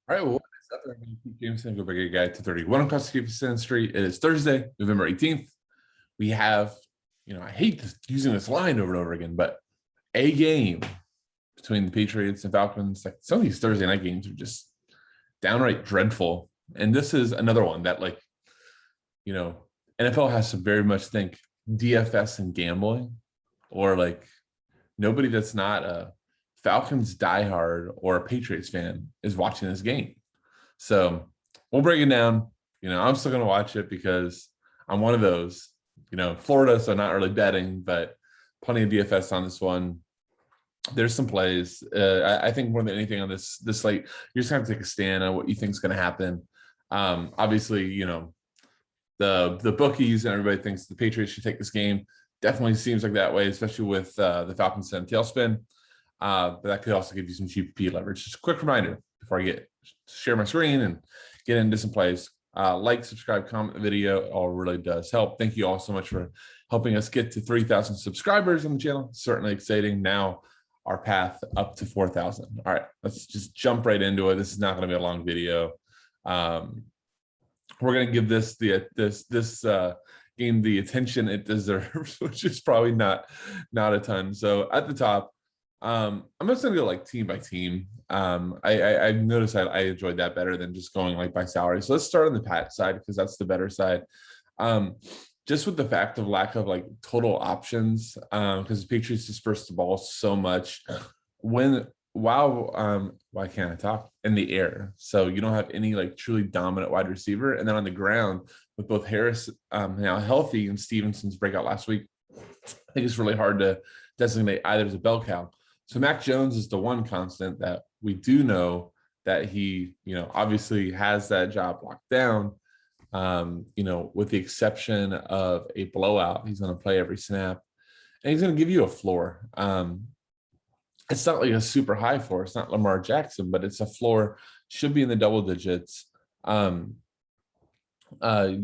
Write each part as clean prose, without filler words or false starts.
All right, well, what is up? I'm Keith Jameson, go back a guy to 31 across the City Street. It is Thursday, November 18th. We have, I hate using this line over and over again, but a game between the Patriots and Falcons. Like some of these Thursday night games are just downright dreadful. And this is another one that, you know, NFL has to very much think DFS and gambling, or like nobody that's not a Falcons diehard or a Patriots fan is watching this game. So we'll break it down. I'm still going to watch it because I'm one of those, Florida, so not really betting, but plenty of DFS on this one. There's some plays. I think more than anything on this slate, you're just going to take a stand on what you think is going to happen. Obviously, the bookies and everybody thinks the Patriots should take this game. Definitely seems like that way, especially with the Falcons and tailspin. But that could also give you some GPP leverage. Just a quick reminder before I share my screen and get into some plays. Like, subscribe, comment the video. It all really does help. Thank you all so much for helping us get to 3,000 subscribers on the channel. Certainly exciting. Now our path up to 4,000. All right, let's just jump right into it. This is not going to be a long video. We're going to give this game the attention it deserves, which is probably not a ton. So at the top, I'm just gonna go like team by team. I noticed I enjoyed that better than just going like by salary. So let's start on the Pat side because that's the better side. Just with the fact of lack of like total options, because the Patriots disperse the ball so much why can't I talk in the air? So you don't have any like truly dominant wide receiver, and then on the ground with both Harris now healthy and Stevenson's breakout last week, I think it's really hard to designate either as a bell cow. So Mac Jones is the one constant that we do know that he, obviously has that job locked down. With the exception of a blowout, he's going to play every snap, and he's going to give you a floor. It's not like a super high floor. It's not Lamar Jackson, but it's a floor. Should be in the double digits.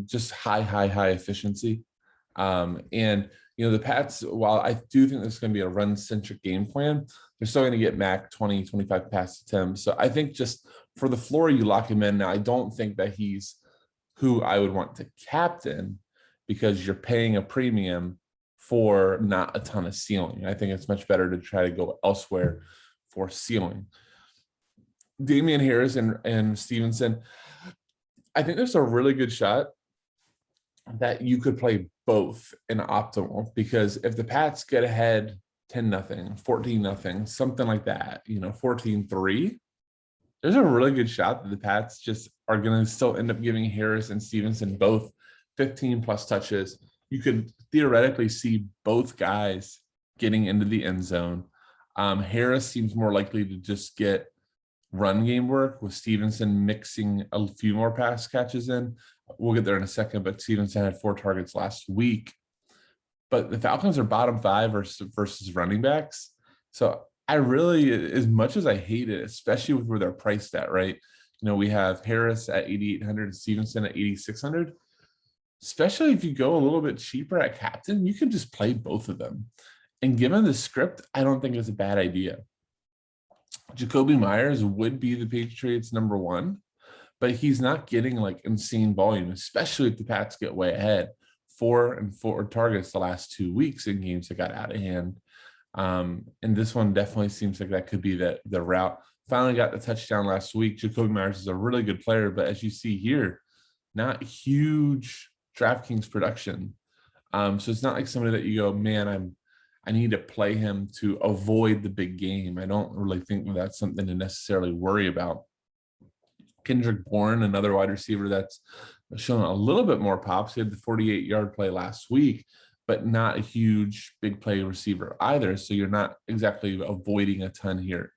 Just high efficiency. And the Pats, while I do think this is going to be a run-centric game plan, they're still going to get Mac 20, 25 pass attempts. So I think just for the floor, you lock him in. Now, I don't think that he's who I would want to captain because you're paying a premium for not a ton of ceiling. I think it's much better to try to go elsewhere for ceiling. Damien Harris and Stevenson, I think there's a really good shot that you could play both in optimal, because if the Pats get ahead 10-0, 14-0, something like that, 14-3, there's a really good shot that the Pats just are going to still end up giving Harris and Stevenson both 15 plus touches. You could theoretically see both guys getting into the end zone. Harris seems more likely to just get run game work, with Stevenson mixing a few more pass catches in. We'll get there in a second, but Stevenson had 4 targets last week. But the Falcons are bottom 5 versus running backs. So I really, as much as I hate it, especially with where they're priced at, right? We have Harris at 8,800 and Stevenson at 8,600. Especially if you go a little bit cheaper at captain, you can just play both of them. And given the script, I don't think it's a bad idea. Jacoby Myers would be the Patriots number 1, but he's not getting like insane volume, especially if the Pats get way ahead. 4 and 4 targets the last 2 weeks in games that got out of hand. And this one definitely seems like that could be the route. Finally got the touchdown last week. Jacoby Myers is a really good player, but as you see here, not huge Draftkings production. So it's not like somebody that you go, man, I need to play him to avoid the big game. I don't really think that's something to necessarily worry about. KENDRICK Bourne, another wide receiver that's shown a little bit more pops. He had the 48-yard play last week, but not a huge big play receiver either. So you're not exactly avoiding a ton here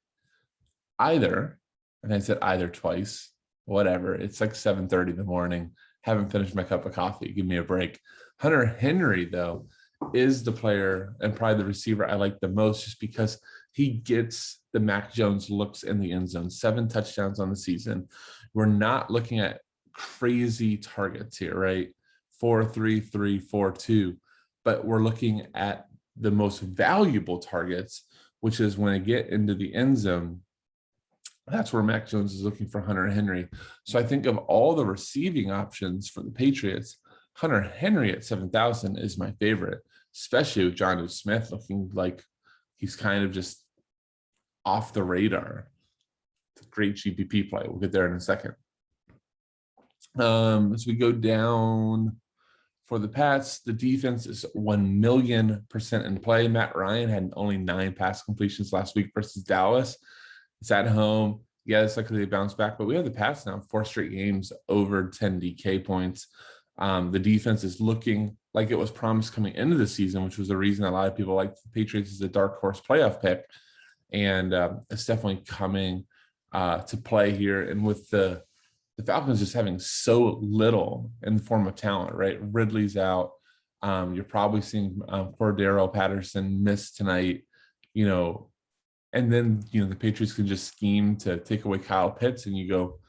either. And I said either twice, whatever. It's like 7:30 in the morning. Haven't finished my cup of coffee. Give me a break. Hunter Henry, though, is the player and probably the receiver I like the most, just because he gets the Mac Jones looks in the end zone. 7 touchdowns on the season. We're not looking at crazy targets here, right? 4-3-3, 4-2, but we're looking at the most valuable targets, which is when I get into the end zone, That's where Mac Jones is looking for Hunter Henry. So I think of all the receiving options for the Patriots, Hunter Henry at 7,000 is my favorite, especially with Jonnu Smith looking like he's kind of just off the radar. It's a great GPP play. We'll get there in a second. As we go down for the Pats, the defense is 1,000,000% in play. Matt Ryan had only 9 pass completions last week versus Dallas. It's at home. Yeah, it's likely they bounce back, but we have the Pats now 4 straight games over 10 DK points. The defense is looking like it was promised coming into the season, which was the reason a lot of people like the Patriots as a dark horse playoff pick. And it's definitely coming to play here. And with the Falcons just having so little in the form of talent, right? Ridley's out. You're probably seeing Cordero Patterson miss tonight, and then, the Patriots can just scheme to take away Kyle Pitts, and you go,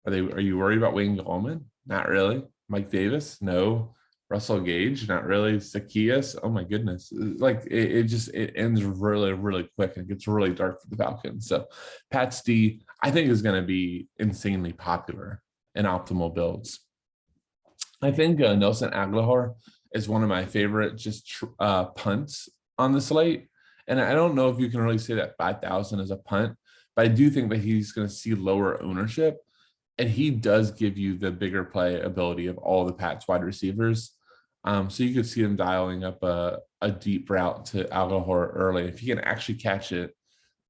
are you worried about Wayne Gallman? Not really. Mike Davis? No. Russell Gage? Not really. Zacchaeus? Oh my goodness. Like it ends really, really quick and it gets really dark for the Falcons. So Pat's D, I think, is going to be insanely popular in optimal builds. I think Nelson Aguilar is one of my favorite punts on the slate. And I don't know if you can really say that 5,000 is a punt, but I do think that he's going to see lower ownership. And he does give you the bigger play ability of all the Pats wide receivers. So you could see him dialing up a deep route to Aguilar early. If he can actually catch it,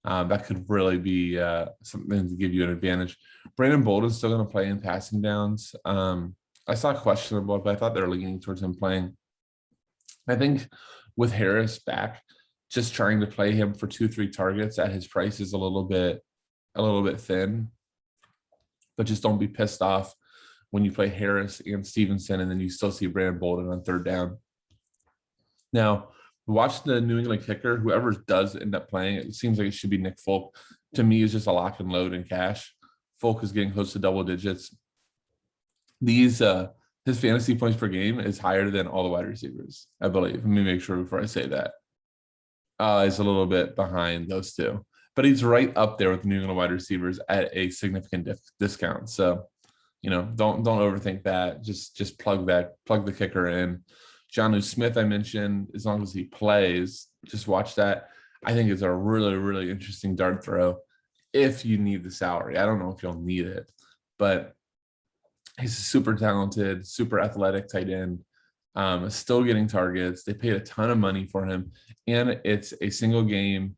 that could really be something to give you an advantage. Brandon Bolden's still going to play in passing downs. I saw questionable, but I thought they were leaning towards him playing. I think with Harris back, just trying to play him for 2-3 targets at his price is a little bit thin. But just don't be pissed off when you play Harris and Stevenson and then you still see Brandon Bolden on 3rd down. Now, watch the New England kicker. Whoever does end up playing, it seems like it should be Nick Folk. To me, it's just a lock and load in cash. Folk is getting close to double digits. His fantasy points per game is higher than all the wide receivers, I believe. Let me make sure before I say that. He's a little bit behind those two, but he's right up there with the New England wide receivers at a significant discount. So, don't overthink that. Just plug the kicker in. Jonnu Smith, I mentioned, as long as he plays, just watch that. I think it's a really, really interesting dart throw if you need the salary. I don't know if you'll need it, but he's a super talented, super athletic tight end. Still getting targets. They paid a ton of money for him, and it's a single game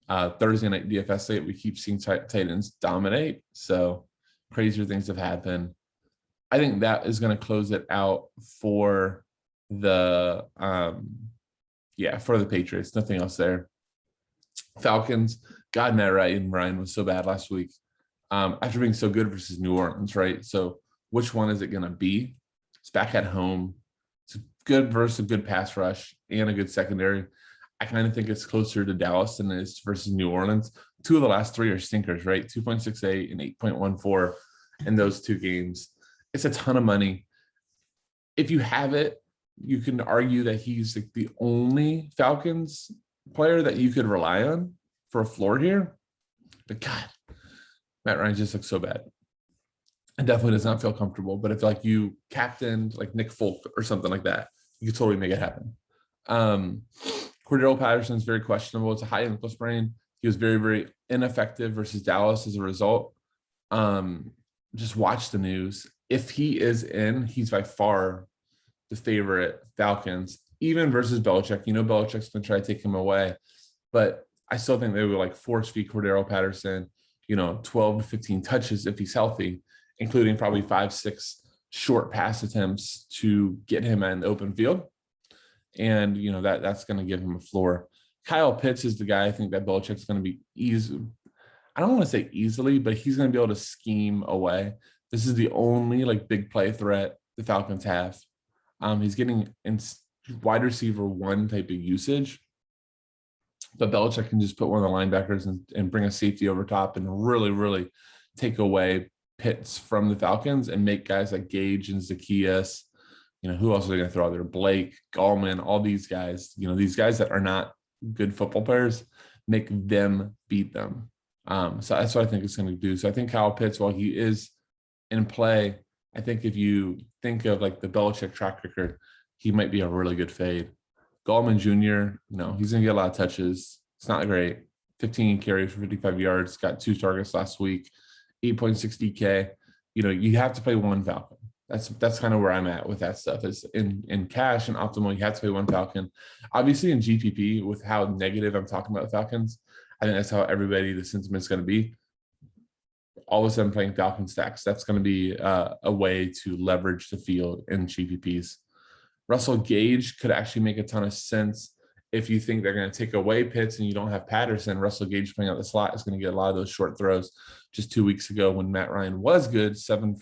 Thursday night DFS slate. We keep seeing tight ends dominate, so crazier things have happened. I think that is going to close it out for the Patriots. Nothing else there. Falcons, God, Matt Ryan was so bad last week after being so good versus New Orleans, right? So which one is it going to be? It's back at home. It's good versus a good pass rush and a good secondary. I kind of think it's closer to Dallas than it is versus New Orleans. 2 of the last 3 are stinkers, right? 2.68 and 8.14 in those 2 games. It's a ton of money. If you have it, you can argue that he's like the only Falcons player that you could rely on for a floor here. But God, Matt Ryan just looks so bad. It definitely does not feel comfortable. But if like you captained like Nick Folk or something like that, you could totally make it happen. Cordero Patterson is very questionable. It's a high ankle sprain. He was very, very ineffective versus Dallas as a result. Just watch the news. If he is in, he's by far the favorite Falcons, even versus Belichick. Belichick's going to try to take him away, but I still think they would like force feed Cordero Patterson, 12 to 15 touches if he's healthy, including probably 5-6 short pass attempts to get him in the open field. And, that's going to give him a floor. Kyle Pitts is the guy I think that Belichick's going to be I don't want to say easily, but he's going to be able to scheme away. This is the only like big play threat the Falcons have. He's getting in wide receiver 1 type of usage, but Belichick can just put one of the linebackers and bring a safety over top and really, really take away Pitts from the Falcons and make guys like Gage and Zacchaeus, who else are they going to throw out there? Blake, Gallman, all these guys, these guys that are not good football players, make them beat them. So that's what I think it's going to do. So I think Kyle Pitts, while he is in play, I think if you think of like the Belichick track record, he might be a really good fade. Gallman Jr., he's going to get a lot of touches. It's not great. 15 carries for 55 yards, got 2 targets last week, 8.6 DK. You have to play one Falcon. That's kind of where I'm at with that stuff. Is in cash and optimal, you have to play one Falcon. Obviously in GPP, with how negative I'm talking about the Falcons, I think that's how the sentiment's going to be. All of a sudden playing Falcon stacks, that's going to be a way to leverage the field in GPPs. Russell Gage could actually make a ton of sense if you think they're going to take away Pitts and you don't have Patterson. Russell Gage playing out the slot is going to get a lot of those short throws. Just 2 weeks ago when Matt Ryan was good, 7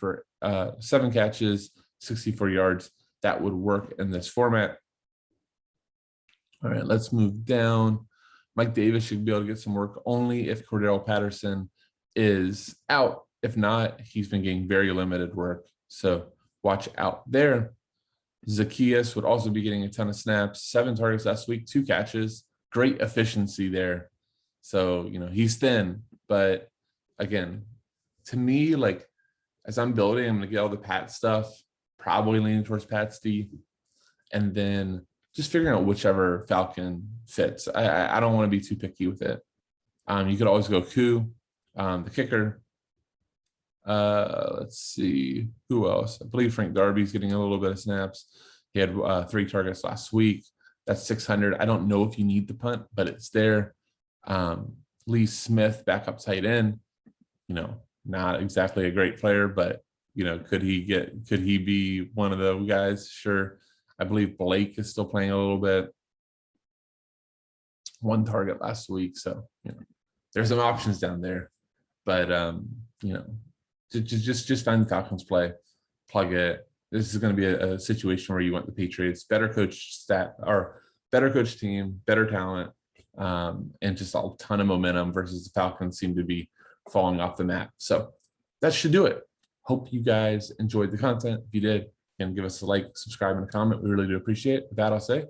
catches, 64 yards. That would work in this format. All right, let's move down. Mike Davis should be able to get some work only if Cordell Patterson is out. If not, he's been getting very limited work. So watch out there. Zacchaeus would also be getting a ton of snaps, 7 targets last week, 2 catches, great efficiency there. So, he's thin, but again, to me, like as I'm building, I'm going to get all the Pat stuff, probably leaning towards Pat's D, and then just figuring out whichever Falcon fits. I don't want to be too picky with it. You could always go Koo, the kicker. Let's see who else. I believe Frank Darby's getting a little bit of snaps. He had 3 targets last week. That's 600. I don't know if you need the punt, but it's there. Lee Smith, backup tight end. Not exactly a great player, but could he be one of those guys? Sure. I believe Blake is still playing a little bit. 1 target last week, so there's some options down there, but just find the Falcons play, plug it. This is going to be a situation where you want the Patriots, better coach team, better talent, and just a ton of momentum versus the Falcons seem to be falling off the map. So that should do it. Hope you guys enjoyed the content. If you did, again, give us a like, subscribe, and a comment. We really do appreciate it. With that, I'll say